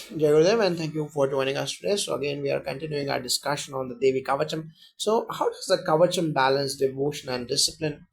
Jai Gurudev, and thank you for joining us today. So again, we are continuing our discussion on the Devi Kavacham. So how does the Kavacham balance devotion and discipline?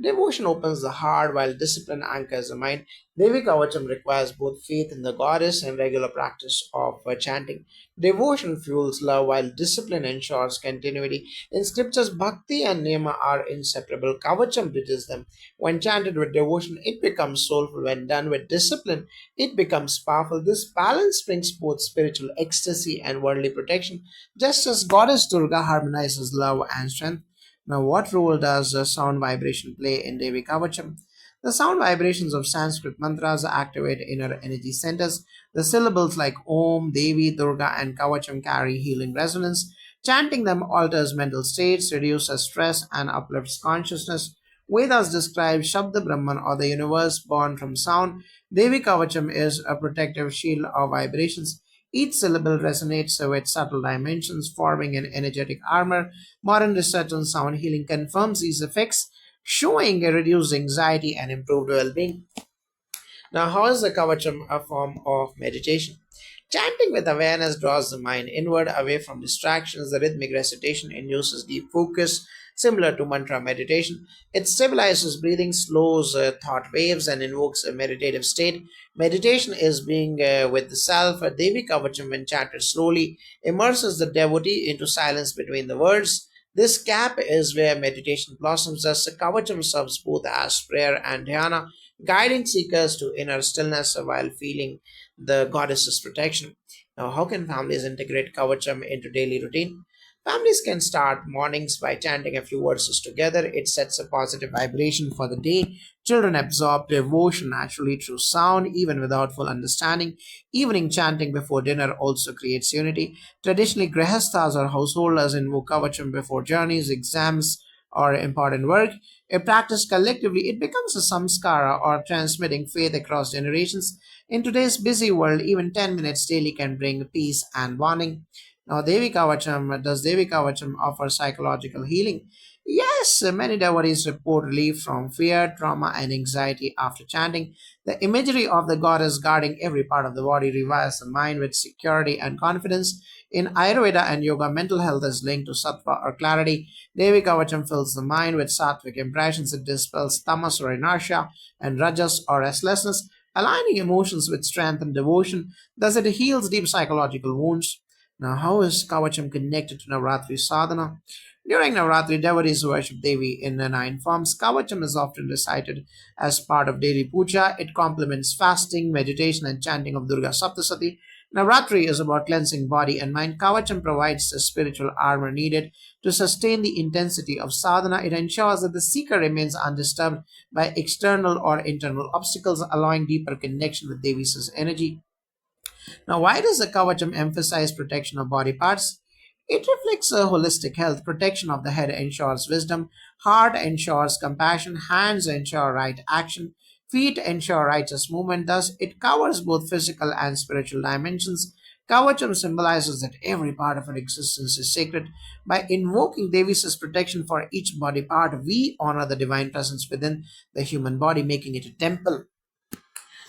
Devotion opens the heart while discipline anchors the mind. Devi Kavacham requires both faith in the goddess and regular practice of chanting. Devotion fuels love while discipline ensures continuity. In scriptures, bhakti and niyama are inseparable. Kavacham bridges them. When chanted with devotion, it becomes soulful. When done with discipline, it becomes powerful. This balance brings both spiritual ecstasy and worldly protection, just as Goddess Durga harmonizes love and strength. Now, what role does sound vibration play in Devi Kavacham? The sound vibrations of Sanskrit mantras activate inner energy centers. The syllables like Om, Devi, Durga, and Kavacham carry healing resonance. Chanting them alters mental states, reduces stress, and uplifts consciousness. Vedas describe Shabda Brahman or the universe born from sound. Devi Kavacham is a protective shield of vibrations. Each syllable resonates with subtle dimensions, forming an energetic armor. Modern research on sound healing confirms these effects, showing a reduced anxiety and improved well being. Now, how is the Kavacham a form of meditation? Chanting with awareness draws the mind inward, away from distractions. The rhythmic recitation induces deep focus, similar to mantra meditation. It stabilizes breathing, slows thought waves, and invokes a meditative state. Meditation is being with the self. A Devi Kavacham, when chanted slowly, immerses the devotee into silence between the words. This gap is where meditation blossoms. Thus, the Kavacham serves both as prayer and dhyana, guiding seekers to inner stillness while feeling the goddess's protection. Now, how can families integrate Kavacham into daily routine? Families can start mornings by chanting a few verses together. It sets a positive vibration for the day. Children absorb devotion naturally through sound, even without full understanding. Evening chanting before dinner also creates unity. Traditionally, grihasthas or householders invoke Kavacham before journeys, exams, or important work. If practiced collectively, it becomes a samskara or transmitting faith across generations. In today's busy world, even 10 minutes daily can bring peace and bonding. Now, does Devi Kavacham offer psychological healing? Yes, many devotees report relief from fear, trauma, and anxiety after chanting. The imagery of the goddess guarding every part of the body revives the mind with security and confidence. In Ayurveda and yoga, mental health is linked to sattva or clarity. Devi Kavacham fills the mind with sattvic impressions. It dispels tamas or inertia and rajas or restlessness, aligning emotions with strength and devotion. Thus, it heals deep psychological wounds. Now, how is Kavacham connected to Navratri sadhana? During Navratri, devotees worship Devi in the nine forms. Kavacham is often recited as part of daily puja. It complements fasting, meditation, and chanting of Durga Saptasati. Navratri is about cleansing body and mind. Kavacham provides the spiritual armor needed to sustain the intensity of sadhana. It ensures that the seeker remains undisturbed by external or internal obstacles, allowing deeper connection with Devi's energy. Now, why does the Kavacham emphasize protection of body parts? It reflects a holistic health. Protection of the head ensures wisdom, heart ensures compassion, hands ensure right action, feet ensure righteous movement. Thus, it covers both physical and spiritual dimensions. Kavacham symbolizes that every part of our existence is sacred. By invoking Devi's protection for each body part, we honor the divine presence within the human body, making it a temple.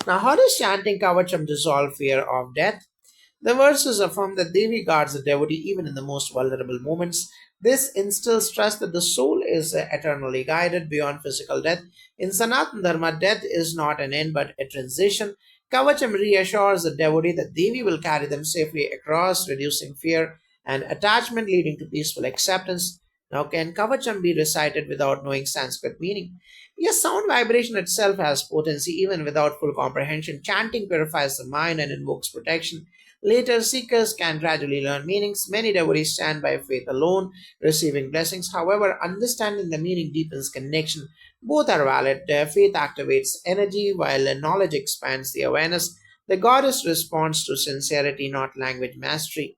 Now, how does chanting Kavacham dissolve fear of death? The verses affirm that Devi guards the devotee even in the most vulnerable moments. This instills trust that the soul is eternally guided beyond physical death. In Sanatan Dharma, death is not an end but a transition. Kavacham reassures the devotee that Devi will carry them safely across, reducing fear and attachment, leading to peaceful acceptance. Now, can Kavacham be recited without knowing Sanskrit meaning? Yes, sound vibration itself has potency even without full comprehension. Chanting purifies the mind and invokes protection. Later, seekers can gradually learn meanings. Many devotees stand by faith alone, receiving blessings. However, understanding the meaning deepens connection. Both are valid. Faith activates energy, while knowledge expands the awareness. The goddess responds to sincerity, not language mastery.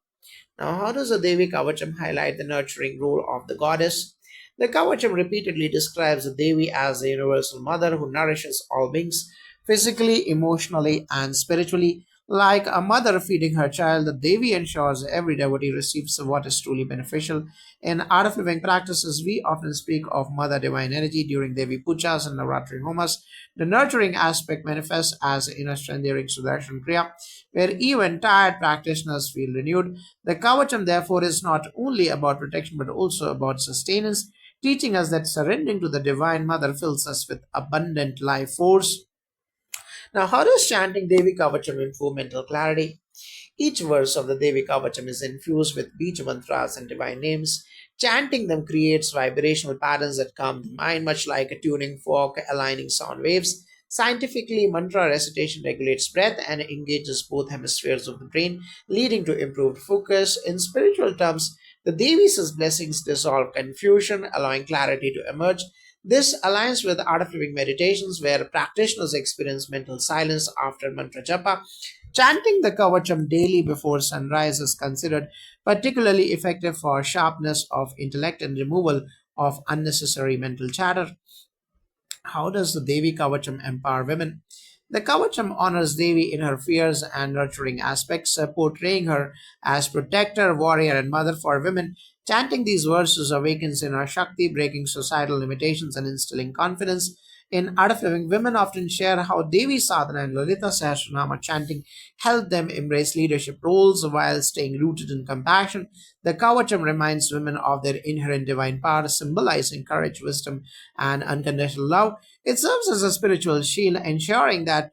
Now, how does the Devi Kavacham highlight the nurturing role of the goddess? The Kavacham repeatedly describes the Devi as the universal mother who nourishes all beings physically, emotionally, and spiritually. Like a mother feeding her child, the Devi ensures every devotee receives what is truly beneficial. In Art of Living practices, we often speak of Mother Divine Energy during Devi Pujas and Navratri Homas. The nurturing aspect manifests as inner strength during Sudarshan Kriya, where even tired practitioners feel renewed. The Kavacham, therefore, is not only about protection but also about sustenance, teaching us that surrendering to the Divine Mother fills us with abundant life force. Now, how does chanting Devi Kavacham improve mental clarity? Each verse of the Devi Kavacham is infused with Bija mantras and divine names. Chanting them creates vibrational patterns that calm the mind, much like a tuning fork aligning sound waves. Scientifically, mantra recitation regulates breath and engages both hemispheres of the brain, leading to improved focus. In spiritual terms, the Devi's blessings dissolve confusion, allowing clarity to emerge. This aligns with Art of Living meditations, where practitioners experience mental silence after mantra japa. Chanting the Kavacham daily before sunrise is considered particularly effective for sharpness of intellect and removal of unnecessary mental chatter. How does the Devi Kavacham empower women? The Kavacham honors Devi in her fierce and nurturing aspects, portraying her as protector, warrior, and mother for women. Chanting these verses awakens in our Shakti, breaking societal limitations and instilling confidence. In Art of Living, women often share how Devi Sadhana and Lalita Sahasranama chanting help them embrace leadership roles while staying rooted in compassion. The Kavacham reminds women of their inherent divine power, symbolizing courage, wisdom, and unconditional love. It serves as a spiritual shield, ensuring that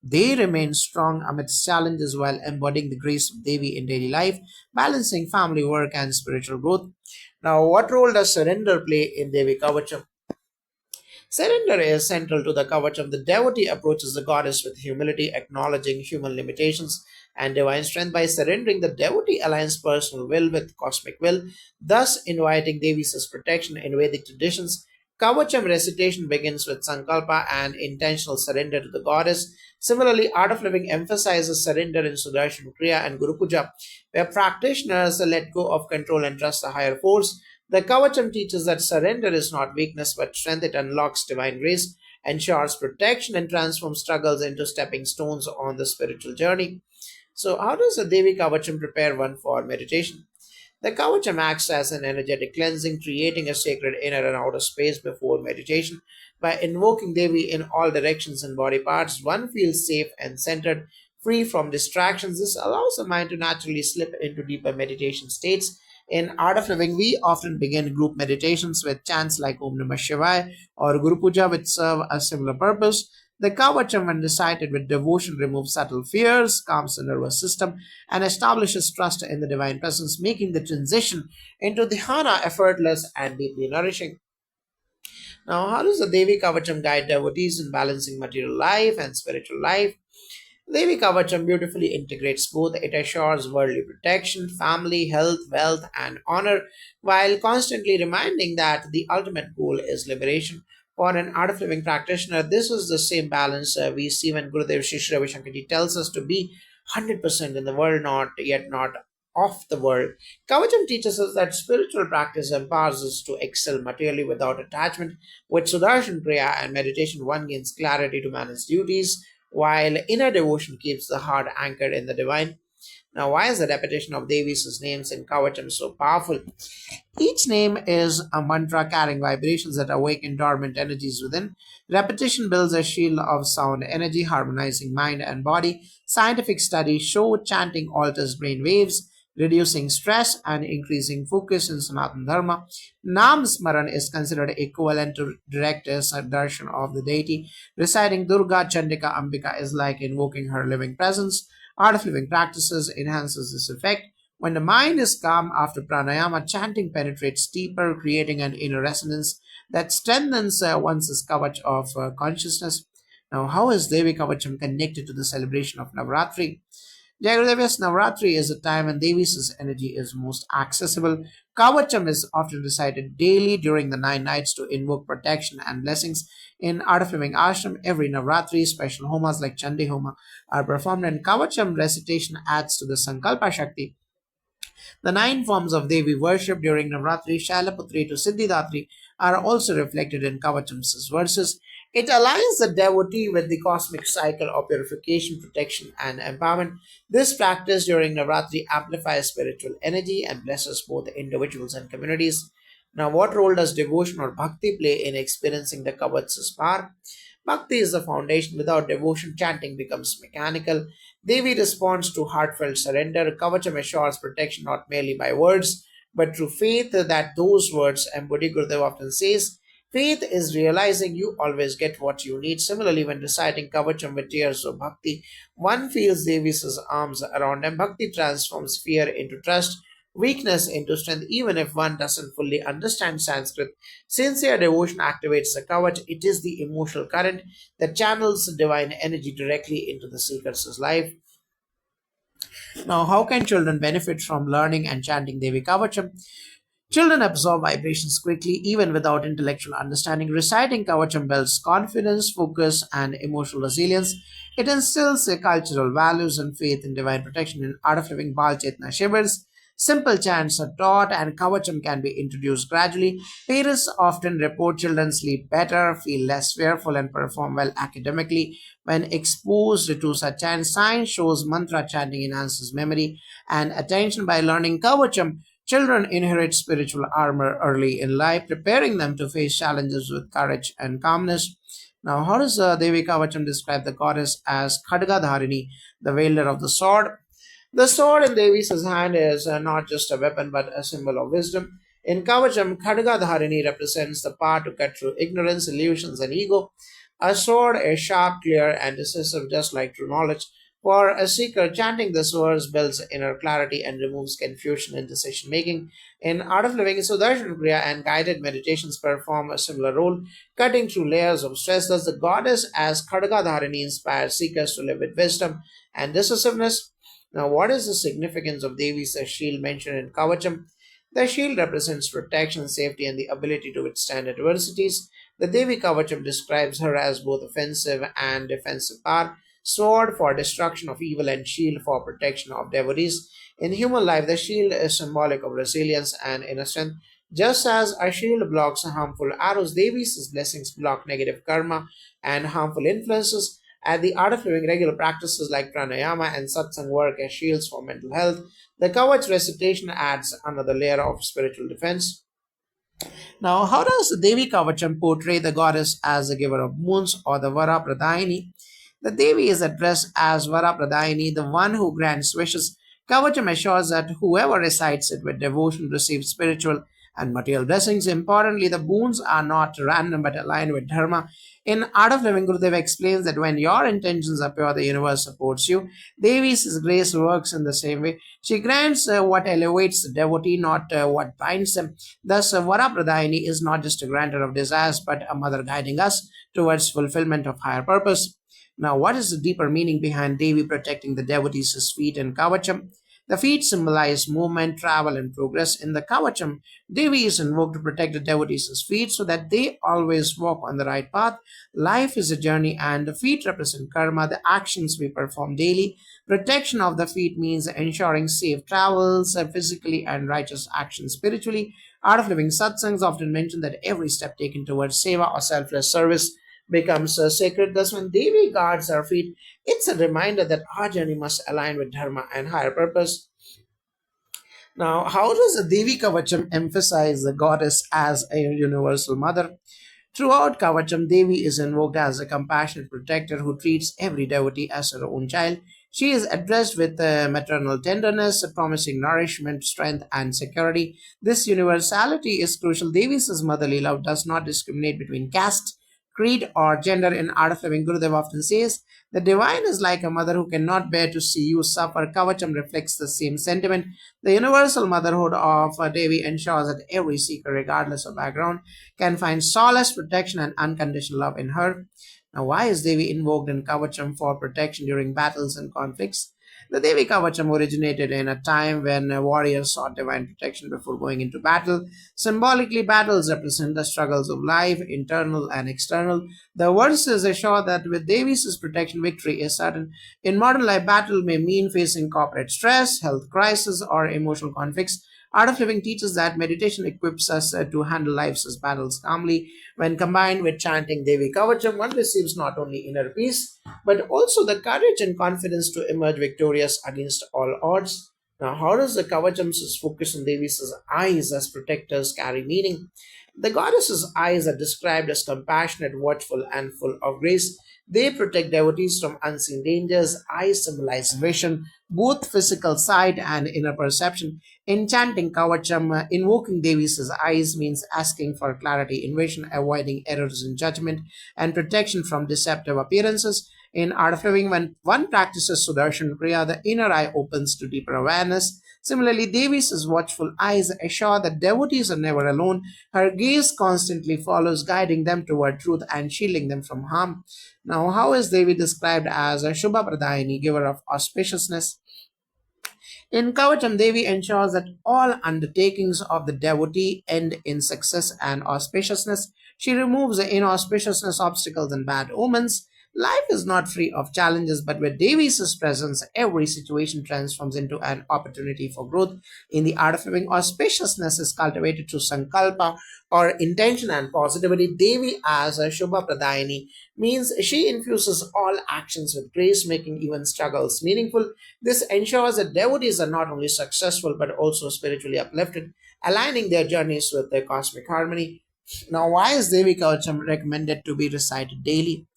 they remain strong amidst challenges while embodying the grace of Devi in daily life, balancing family work and spiritual growth. Now, what role does surrender play in Devi Kavacham? Surrender is central to the Kavacham. The devotee approaches the goddess with humility, acknowledging human limitations and divine strength. By surrendering, the devotee aligns personal will with cosmic will, thus inviting Devi's protection in Vedic traditions. Kavacham recitation begins with Sankalpa and intentional surrender to the goddess. Similarly, Art of Living emphasizes surrender in Sudarshan Kriya and Guru Puja, where practitioners let go of control and trust a higher force. The Kavacham teaches that surrender is not weakness but strength. It unlocks divine grace, ensures protection, and transforms struggles into stepping stones on the spiritual journey. So, how does the Devi Kavacham prepare one for meditation? The Kavacham acts as an energetic cleansing, creating a sacred inner and outer space before meditation. By invoking Devi in all directions and body parts, one feels safe and centered, free from distractions. This allows the mind to naturally slip into deeper meditation states. In Art of Living, we often begin group meditations with chants like Om Namah Shivaya or Guru Puja, which serve a similar purpose. The Kavacham, when recited with devotion, removes subtle fears, calms the nervous system, and establishes trust in the divine presence, making the transition into dhyana effortless and deeply nourishing. Now, how does the Devi Kavacham guide devotees in balancing material life and spiritual life? Devi Kavacham beautifully integrates both. It assures worldly protection, family, health, wealth, and honor, while constantly reminding that the ultimate goal is liberation. For an art of living practitioner, this is the same balance we see when Gurudev Shri Sri Ravi Shankarji tells us to be 100% in the world, not yet not of the world. Kavacham teaches us that spiritual practice empowers us to excel materially without attachment. With Sudarshan Kriya and meditation, one gains clarity to manage duties, while inner devotion keeps the heart anchored in the divine. Now, why is the repetition of Devi's names in Kavacham so powerful? Each name is a mantra carrying vibrations that awaken dormant energies within. Repetition builds a shield of sound energy, harmonizing mind and body. Scientific studies show chanting alters brain waves, reducing stress and increasing focus in Sanatana Dharma. Nam Smaran is considered equivalent to direct darshan of the deity. Reciting Durga, Chandika, Ambika is like invoking her living presence. Art of living practices enhances this effect. When the mind is calm after pranayama, chanting penetrates deeper, creating an inner resonance that strengthens one's kavach of consciousness. Now, how is Devi Kavacham connected to the celebration of Navratri? Jagadevi's Navratri is a time when Devi's energy is most accessible. Kavacham is often recited daily during the 9 nights to invoke protection and blessings. In Art of Living Ashram, every Navratri, special homas like Chandi Homa are performed, and Kavacham recitation adds to the Sankalpa Shakti. The 9 forms of Devi worship during Navratri, Shailaputri to Siddhidatri, are also reflected in Kavacham's verses. It aligns the devotee with the cosmic cycle of purification, protection, and empowerment. This practice during Navratri amplifies spiritual energy and blesses both individuals and communities. Now, what role does devotion or bhakti play in experiencing the Kavach's power? Bhakti is the foundation. Without devotion, chanting becomes mechanical. Devi responds to heartfelt surrender. Kavacham assures protection not merely by words, but through faith that those words embody. Gurudev often says, faith is realizing you always get what you need. Similarly, when reciting Kavacham with tears of bhakti, one feels Devi's arms around them. Bhakti transforms fear into trust, weakness into strength, even if one doesn't fully understand Sanskrit. Sincere devotion activates the Kavach. It is the emotional current that channels divine energy directly into the seeker's life. Now, how can children benefit from learning and chanting Devi Kavacham? Children absorb vibrations quickly, even without intellectual understanding. Reciting Kavacham builds confidence, focus, and emotional resilience. It instills cultural values and faith in divine protection. In Art of Living Bal Chetna Shivers, simple chants are taught and Kavacham can be introduced gradually. Parents often report children sleep better, feel less fearful, and perform well academically when exposed to such chants. Science shows mantra chanting enhances memory and attention. By learning Kavacham, children inherit spiritual armor early in life, preparing them to face challenges with courage and calmness. Now, how does Devi Kavacham describe the goddess as Khadgadharini, the wielder of the sword? The sword in Devi's hand is not just a weapon but a symbol of wisdom. In Kavacham, Khadgadharini represents the power to cut through ignorance, illusions, and ego. A sword is sharp, clear, and decisive, just like true knowledge. For a seeker, chanting the swords builds inner clarity and removes confusion in decision making. In Art of Living, Sudarshan Kriya and guided meditations perform a similar role, cutting through layers of stress. Thus, the goddess as Khadgadharini inspires seekers to live with wisdom and decisiveness. Now, what is the significance of Devi's shield mentioned in Kavacham? The shield represents protection, safety, and the ability to withstand adversities. The Devi Kavacham describes her as both offensive and defensive power, sword for destruction of evil and shield for protection of devotees. In human life, the shield is symbolic of resilience and inner strength. Just as a shield blocks harmful arrows, Devi's blessings block negative karma and harmful influences. At the Art of Living, regular practices like pranayama and satsang work as shields for mental health. The Kavach recitation adds another layer of spiritual defense. Now, how does Devi Kavacham portray the goddess as the giver of moons or the Vara Pradayini? The Devi is addressed as Vara Pradayini, the one who grants wishes. Kavacham assures that whoever recites it with devotion receives spiritual and material blessings. Importantly, the boons are not random but aligned with Dharma. In Art of Living, Gurudev explains that when your intentions are pure, the universe supports you. Devi's grace works in the same way. She grants what elevates the devotee, not what binds them. Thus, Vara Pradayini is not just a grantor of desires, but a mother guiding us towards fulfillment of higher purpose. Now, what is the deeper meaning behind Devi protecting the devotees' feet in Kavacham? The feet symbolize movement, travel, and progress. In the Kavacham, Devi is invoked to protect the devotees' feet so that they always walk on the right path. Life is a journey, and the feet represent karma, the actions we perform daily. Protection of the feet means ensuring safe travels, physically and righteous actions spiritually. Art of Living Satsangs often mention that every step taken towards seva or selfless service becomes sacred. Thus, when Devi guards our feet, it's a reminder that our journey must align with Dharma and higher purpose. Now, how does the Devi Kavacham emphasize the goddess as a universal mother? Throughout Kavacham, Devi is invoked as a compassionate protector who treats every devotee as her own child. She is addressed with maternal tenderness, promising nourishment, strength, and security. This universality is crucial. Devi's motherly love does not discriminate between caste, creed, or gender. In Art of Living, Gurudev often says, the divine is like a mother who cannot bear to see you suffer. Kavacham reflects the same sentiment. The universal motherhood of Devi ensures that every seeker, regardless of background, can find solace, protection, and unconditional love in her. Now, why is Devi invoked in Kavacham for protection during battles and conflicts? The Devi Kavacham originated in a time when warriors sought divine protection before going into battle. Symbolically, battles represent the struggles of life, internal and external. The verses assure that with Devi's protection, victory is certain. In modern life, battle may mean facing corporate stress, health crisis, or emotional conflicts. Art of Living teaches that meditation equips us to handle life's battles calmly. When combined with chanting Devi Kavacham, one receives not only inner peace, but also the courage and confidence to emerge victorious against all odds. Now, how does the Kavacham's focus on Devi's eyes as protectors carry meaning? The goddess's eyes are described as compassionate, watchful, and full of grace. They protect devotees from unseen dangers. Eyes symbolize vision, both physical sight and inner perception. In chanting Kavacham, invoking Devi's eyes means asking for clarity in vision, avoiding errors in judgment, and protection from deceptive appearances. In Art of Living, when one practices Sudarshan Kriya, the inner eye opens to deeper awareness. Similarly, Devi's watchful eyes assure that devotees are never alone. Her gaze constantly follows, guiding them toward truth and shielding them from harm. Now, how is Devi described as a Shubha Pradayini, giver of auspiciousness? In Kavacham, Devi ensures that all undertakings of the devotee end in success and auspiciousness. She removes the inauspiciousness, obstacles, and bad omens. Life is not free of challenges, but with Devi's presence, every situation transforms into an opportunity for growth. In the art of living, auspiciousness is cultivated through sankalpa or intention and positivity. Devi, as a Shubha Pradayini, means she infuses all actions with grace, making even struggles meaningful. This ensures that devotees are not only successful but also spiritually uplifted, aligning their journeys with their cosmic harmony. Now, why is Devi Kavacham recommended to be recited daily?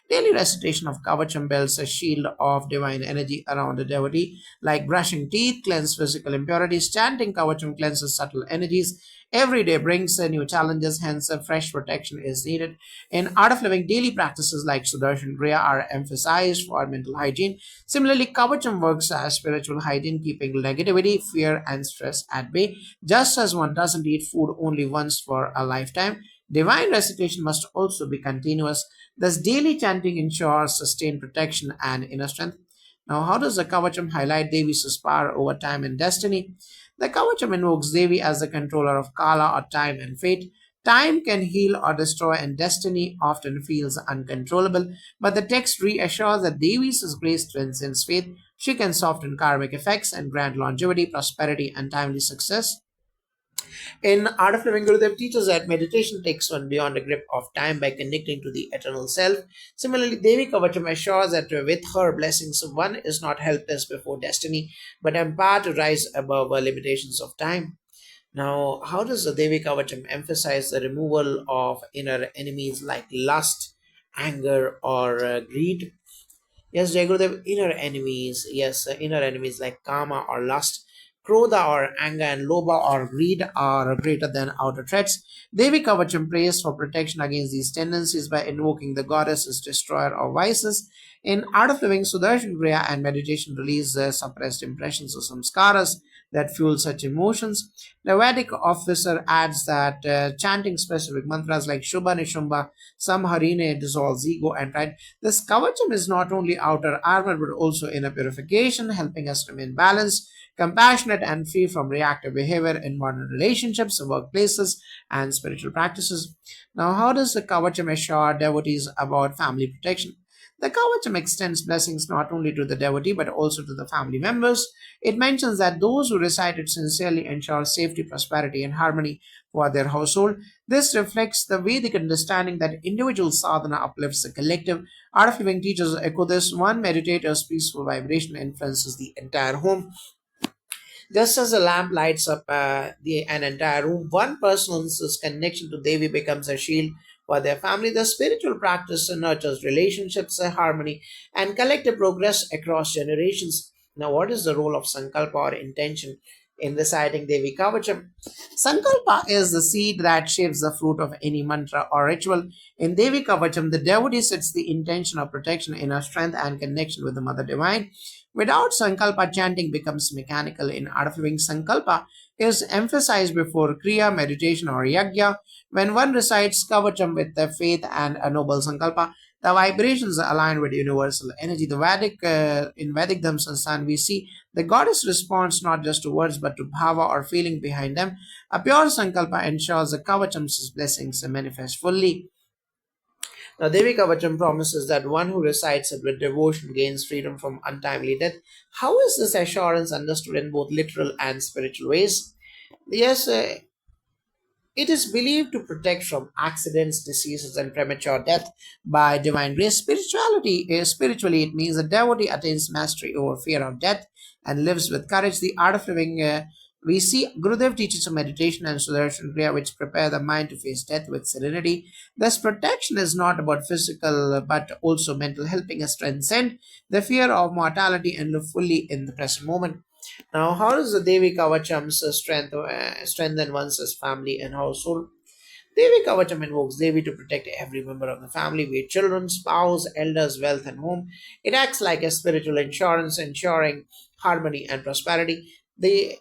Daily recitation of Kavacham builds a shield of divine energy around the devotee, like brushing teeth, cleanse physical impurities, chanting Kavacham cleanses subtle energies. Every day brings new challenges, hence a fresh protection is needed. In Art of Living, daily practices like Sudarshan Kriya are emphasized for mental hygiene. Similarly, Kavacham works as spiritual hygiene, keeping negativity, fear, and stress at bay. Just as one doesn't eat food only once for a lifetime, divine recitation must also be continuous. Thus, daily chanting ensures sustained protection and inner strength. Now, how does the Kavacham highlight Devi's power over time and destiny? The Kavacham invokes Devi as the controller of Kala or time and fate. Time can heal or destroy, and destiny often feels uncontrollable. But the text reassures that Devi's grace transcends faith. She can soften karmic effects and grant longevity, prosperity, and timely success. In Art of Living, Gurudev teaches that meditation takes one beyond the grip of time by connecting to the eternal self. Similarly, Devi Kavacham assures that with her blessings, one is not helpless before destiny, but empowered to rise above the limitations of time. Now, how does the Devi Kavacham emphasize the removal of inner enemies like lust, anger, or greed? Yes, Jayagurudev, inner enemies. Yes, inner enemies like karma or lust, krodha or anger, and lobha or greed are greater than outer threats. Devi Kavacham prays for protection against these tendencies by invoking the goddess as destroyer of vices. In Art of Living, Sudarshan Kriya and meditation release the suppressed impressions or samskaras that fuel such emotions. The Vedic officer adds that chanting specific mantras like Shubha Nishubha, Samharine dissolves ego and pride. This kavacham is not only outer armor but also inner purification, helping us remain balanced, compassionate, and free from reactive behavior in modern relationships, workplaces, and spiritual practices. Now, how does the kavacham assure devotees about family protection? The kavacham extends blessings not only to the devotee but also to the family members. It mentions that those who recite it sincerely ensure safety, prosperity, and harmony for their household. This reflects the Vedic understanding that individual sadhana uplifts the collective. Art of Living teachers echo this. One meditator's peaceful vibration influences the entire home. Just as a lamp lights up an entire room, one person's connection to Devi becomes a shield for their family. The spiritual practice nurtures relationships, harmony, and collective progress across generations. Now, what is the role of Sankalpa or intention in reciting Devi Kavacham? Sankalpa is the seed that shapes the fruit of any mantra or ritual. In Devi Kavacham, the devotee sets the intention of protection, inner strength, and connection with the Mother Divine. Without Sankalpa, chanting becomes mechanical. In Art of Living, Sankalpa is emphasized before Kriya, meditation, or Yajna. When one recites Kavacham with the faith and a noble Sankalpa, the vibrations are aligned with universal energy. In Vedic Dhamma Sansthan, we see the goddess responds not just to words but to bhava or feeling behind them. A pure Sankalpa ensures the Kavacham's blessings manifest fully. Now, Devi Kavacham promises that one who recites it with devotion gains freedom from untimely death. How is this assurance understood in both literal and spiritual ways? Yes, it is believed to protect from accidents, diseases, and premature death by divine grace. Spiritually, it means the devotee attains mastery over fear of death and lives with courage. The art of living. We see Gurudev teaches a meditation and Sudarshan Kriya which prepare the mind to face death with serenity. Thus, protection is not about physical but also mental, helping us transcend the fear of mortality and live fully in the present moment. Now, how does the Devi Kavacham's strengthen one's family and household? Devi Kavacham invokes Devi to protect every member of the family, be it children, spouse, elders, wealth, and home. It acts like a spiritual insurance, ensuring harmony and prosperity. The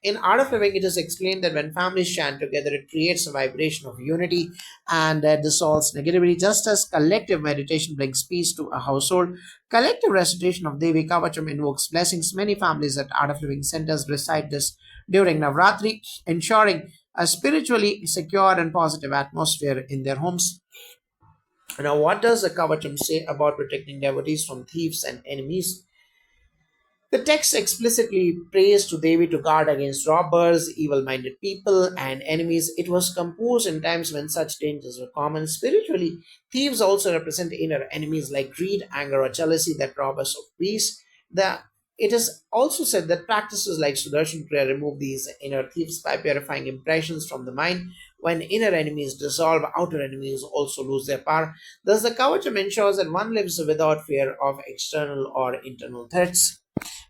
In Art of Living, it is explained that when families chant together, it creates a vibration of unity and dissolves negativity. Just as collective meditation brings peace to a household, collective recitation of Devi Kavacham invokes blessings. Many families at Art of Living centers recite this during Navratri, ensuring a spiritually secure and positive atmosphere in their homes. Now, what does the Kavacham say about protecting devotees from thieves and enemies? The text explicitly prays to Devi to guard against robbers, evil minded people, and enemies. It was composed in times when such dangers were common. Spiritually, thieves also represent inner enemies like greed, anger, or jealousy that rob us of peace. The It is also said that practices like Sudarshan prayer remove these inner thieves by purifying impressions from the mind. When inner enemies dissolve, outer enemies also lose their power. Thus, the Kavacham ensures that one lives without fear of external or internal threats.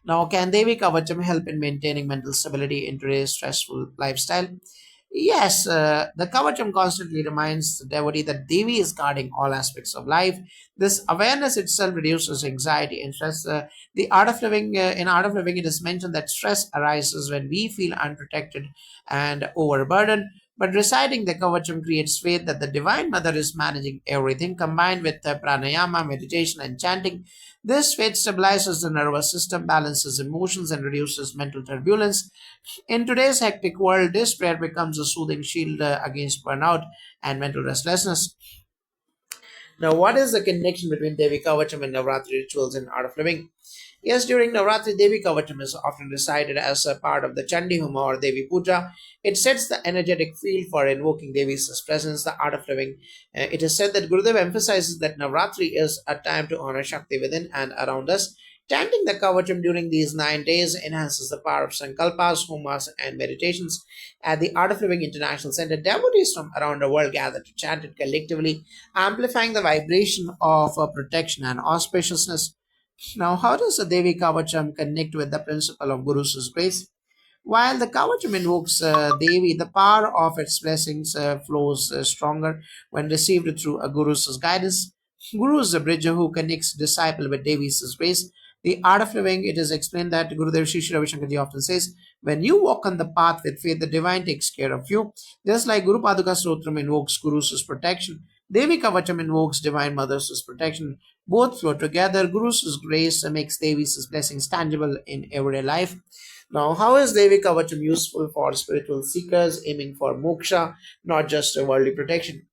Now, can Devi Kavacham help in maintaining mental stability in today's stressful lifestyle? Yes, the Kavacham constantly reminds the devotee that Devi is guarding all aspects of life. This awareness itself reduces anxiety and stress. In Art of Living, it is mentioned that stress arises when we feel unprotected and overburdened. But reciting the Kavacham creates faith that the Divine Mother is managing everything, combined with pranayama, meditation, and chanting. This faith stabilizes the nervous system, balances emotions, and reduces mental turbulence. In today's hectic world, this prayer becomes a soothing shield against burnout and mental restlessness. Now, what is the connection between Devi Kavacham and Navratri rituals in Art of Living? Yes, during Navratri, Devi Kavacham is often recited as a part of the Chandi Homa or Devi Puja. It sets the energetic field for invoking Devi's presence, the art of living. It is said that Gurudev emphasizes that Navratri is a time to honor Shakti within and around us. Chanting the Kavacham during these 9 days enhances the power of Sankalpas, Homas, and meditations. At the Art of Living International Center, devotees from around the world gather to chant it collectively, amplifying the vibration of protection and auspiciousness. Now, how does the Devi Kavacham connect with the principle of Guru's grace? While the Kavacham invokes Devi, the power of its blessings flows stronger when received through a Guru's guidance. Guru is the bridge who connects disciple with Devi's grace. The art of living, it is explained that Gurudev Shri Shri Ravi Shankarji often says, when you walk on the path with faith, the divine takes care of you. Just like Guru Paduka Stotram invokes Guru's protection, Devi Kavacham invokes Divine Mother's protection. Both flow together. Guru's grace makes Devi's blessings tangible in everyday life. Now, how is Devi Kavacham useful for spiritual seekers aiming for moksha, not just a worldly protection?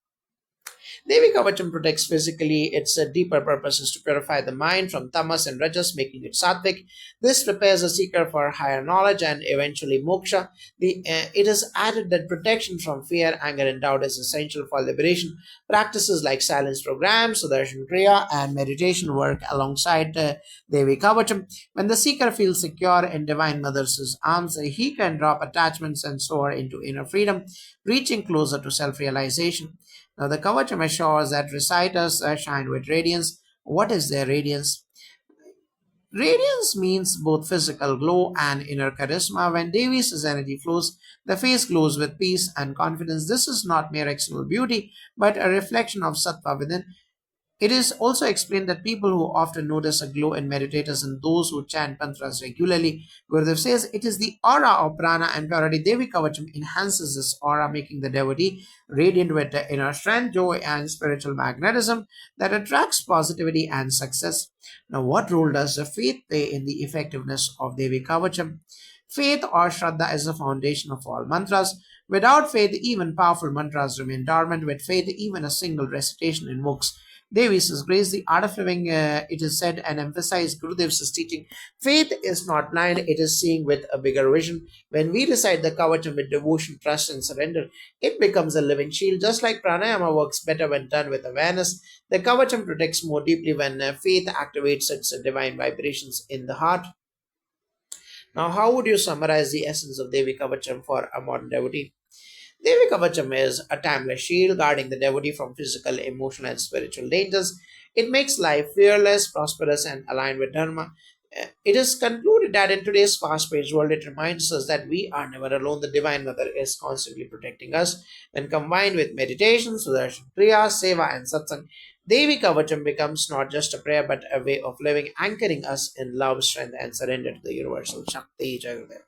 Devi Kavacham protects physically. Its deeper purpose is to purify the mind from tamas and rajas, making it sattvic. This prepares a seeker for higher knowledge and eventually moksha. It is added that protection from fear, anger, and doubt is essential for liberation. Practices like silence programs, Sudarshan Kriya, and meditation work alongside Devi Kavacham. When the seeker feels secure in Divine Mother's arms, he can drop attachments and soar into inner freedom, reaching closer to self realization. Now, the Kavacham assures that reciters shine with radiance. What is their radiance? Radiance means both physical glow and inner charisma. When Devi's energy flows, the face glows with peace and confidence. This is not mere external beauty, but a reflection of sattva within. It is also explained that people who often notice a glow in meditators and those who chant mantras regularly. Gurudev says it is the aura of prana and purity. Devi Kavacham enhances this aura, making the devotee radiant with the inner strength, joy, and spiritual magnetism that attracts positivity and success. Now, what role does the faith play in the effectiveness of Devi Kavacham? Faith or Shraddha is the foundation of all mantras. Without faith, even powerful mantras remain dormant. With faith, even a single recitation invokes Devi says, grace the art of living, it is said and emphasized Gurudev's teaching. Faith is not blind, it is seeing with a bigger vision. When we recite the Kavacham with devotion, trust, and surrender, it becomes a living shield. Just like pranayama works better when done with awareness, the Kavacham protects more deeply when faith activates its divine vibrations in the heart. Now, how would you summarize the essence of Devi Kavacham for a modern devotee? Devi Kavacham is a timeless shield guarding the devotee from physical, emotional, and spiritual dangers. It makes life fearless, prosperous, and aligned with Dharma. It is concluded that in today's fast paced world, it reminds us that we are never alone. The Divine Mother is constantly protecting us. When combined with meditation, sudarshan kriya, seva, and satsang, Devi Kavacham becomes not just a prayer but a way of living, anchoring us in love, strength, and surrender to the universal Shakti. Jai Gurudev.